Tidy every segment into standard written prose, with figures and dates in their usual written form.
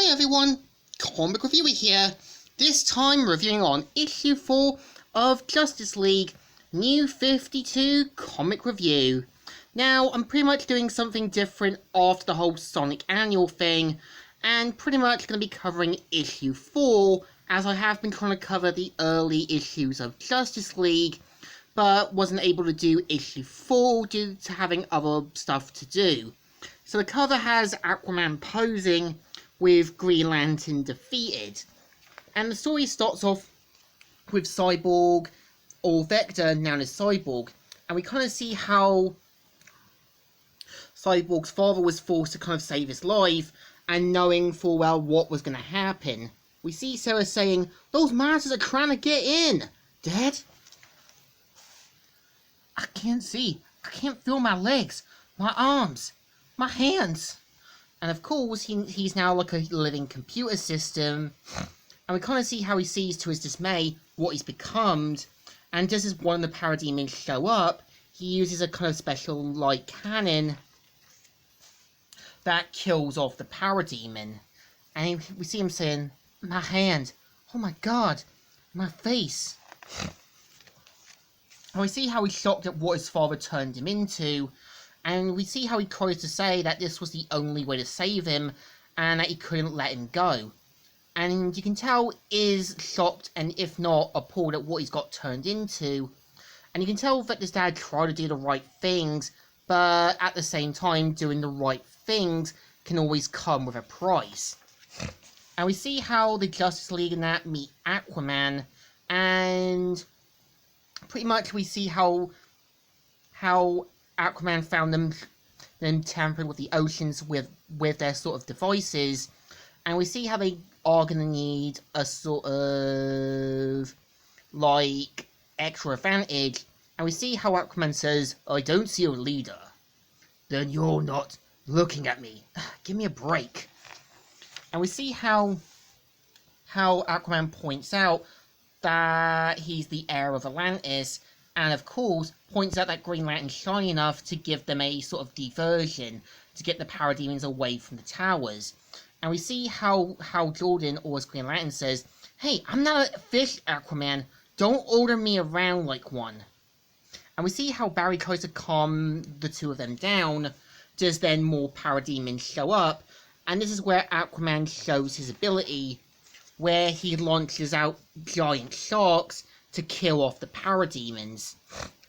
Hi everyone, Comic Reviewer here, this time reviewing on issue 4 of Justice League New 52 Comic Review. Now, I'm pretty much doing something different after the whole Sonic Annual thing, and pretty much going to be covering issue 4, as I have been trying to cover the early issues of Justice League, but wasn't able to do issue 4 due to having other stuff to do. So the cover has Aquaman posing with Green Lantern defeated. And the story starts off with Cyborg, or Vector, known as Cyborg. And we kind of see how Cyborg's father was forced to kind of save his life, and knowing full well what was going to happen. We see Sarah saying, "Those monsters are trying to get in, Dad." "I can't see. I can't feel my legs, my arms, my hands." And of course, he's now like a living computer system. And we kind of see how he sees, to his dismay, what he's become. And just as one of the parademons show up, he uses a kind of special light cannon that kills off the parademon. And we see him saying, "My hand, oh my god, my face." And we see how he's shocked at what his father turned him into. And we see how he tries to say that this was the only way to save him, and that he couldn't let him go. And you can tell is shocked, and if not, appalled at what he's got turned into. And you can tell that his dad tried to do the right things, but at the same time, doing the right things can always come with a price. And we see how the Justice League and that meet Aquaman, and pretty much we see how Aquaman found them tampering with the oceans with their sort of devices, and we see how they are going to need a sort of like extra advantage, and we see how Aquaman says, "I don't see a leader." "Then you're not looking at me. Give me a break." And we see how Aquaman points out that he's the heir of Atlantis, and of course points out that Green Lantern's shiny enough to give them a sort of diversion to get the parademons away from the towers. And we see how Jordan, or as Green Lantern, says, "Hey, I'm not a fish, Aquaman. Don't order me around like one." And we see how Barry tries to calm the two of them down, just then more parademons show up, and this is where Aquaman shows his ability, where he launches out giant sharks to kill off the parademons.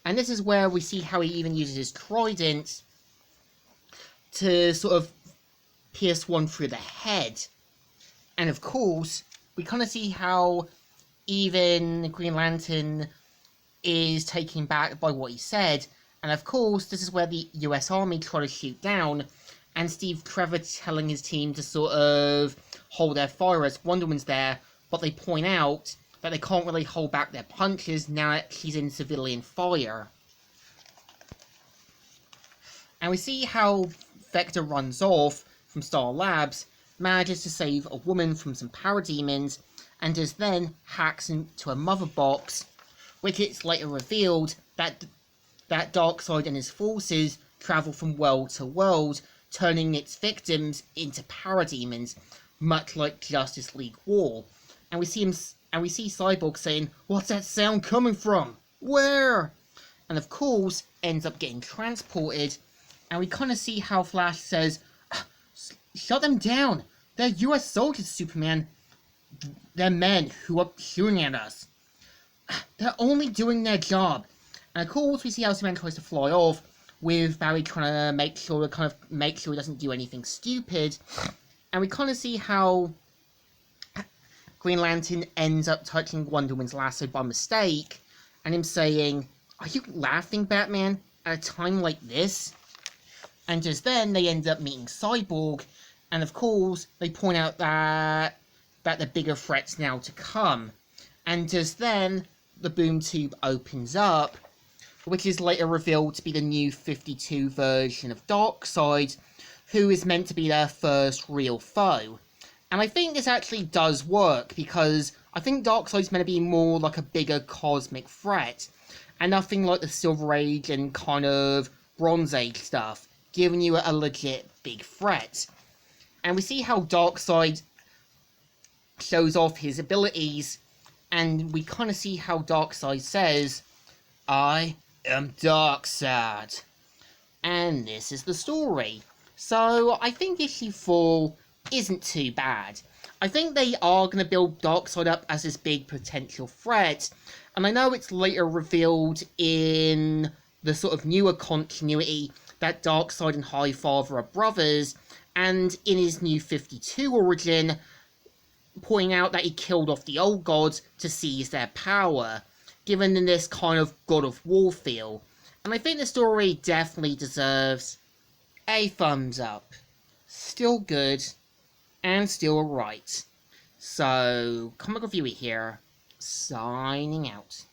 And this is where we see how he even uses his trident to sort of pierce one through the head. And of course, we kind of see how even Green Lantern is taken back by what he said. And of course, this is where the US Army try to shoot down, and Steve Trevor telling his team to sort of hold their fire as Wonder Woman's there, but they point out that they can't really hold back their punches now that she's in civilian fire. And we see how Vector runs off from Star Labs, manages to save a woman from some parademons, and just then hacks into a mother box, which it's later revealed that Darkseid and his forces travel from world to world, turning its victims into parademons, much like Justice League War. And we see Cyborg saying, "What's that sound coming from? Where?" And of course, ends up getting transported. And we kind of see how Flash says, "Shut them down. They're US soldiers, Superman. They're men who are shooting at us. They're only doing their job." And of course, we see how Superman tries to fly off, with Barry trying to make sure he doesn't do anything stupid. And we kind of see how Green Lantern ends up touching Wonder Woman's lasso by mistake, and him saying, "Are you laughing, Batman, at a time like this?" And just then, they end up meeting Cyborg, and of course, they point out that the bigger threat's now to come. And just then, the boom tube opens up, which is later revealed to be the new 52 version of Darkseid, who is meant to be their first real foe. And I think this actually does work, because I think Darkseid's meant to be more like a bigger cosmic threat, and nothing like the Silver Age and kind of Bronze Age stuff, giving you a legit big threat. And we see how Darkseid shows off his abilities, and we kind of see how Darkseid says, "I am Darkseid." And this is the story. So I think issue 4 isn't too bad. I think they are going to build Darkseid up as this big potential threat, and I know it's later revealed in the sort of newer continuity that Darkseid and Highfather are brothers, and in his new 52 origin, pointing out that he killed off the old gods to seize their power, given in this kind of God of War feel. And I think the story definitely deserves a thumbs up. Still good, and still alright. So, Comic Reviewer here, signing out.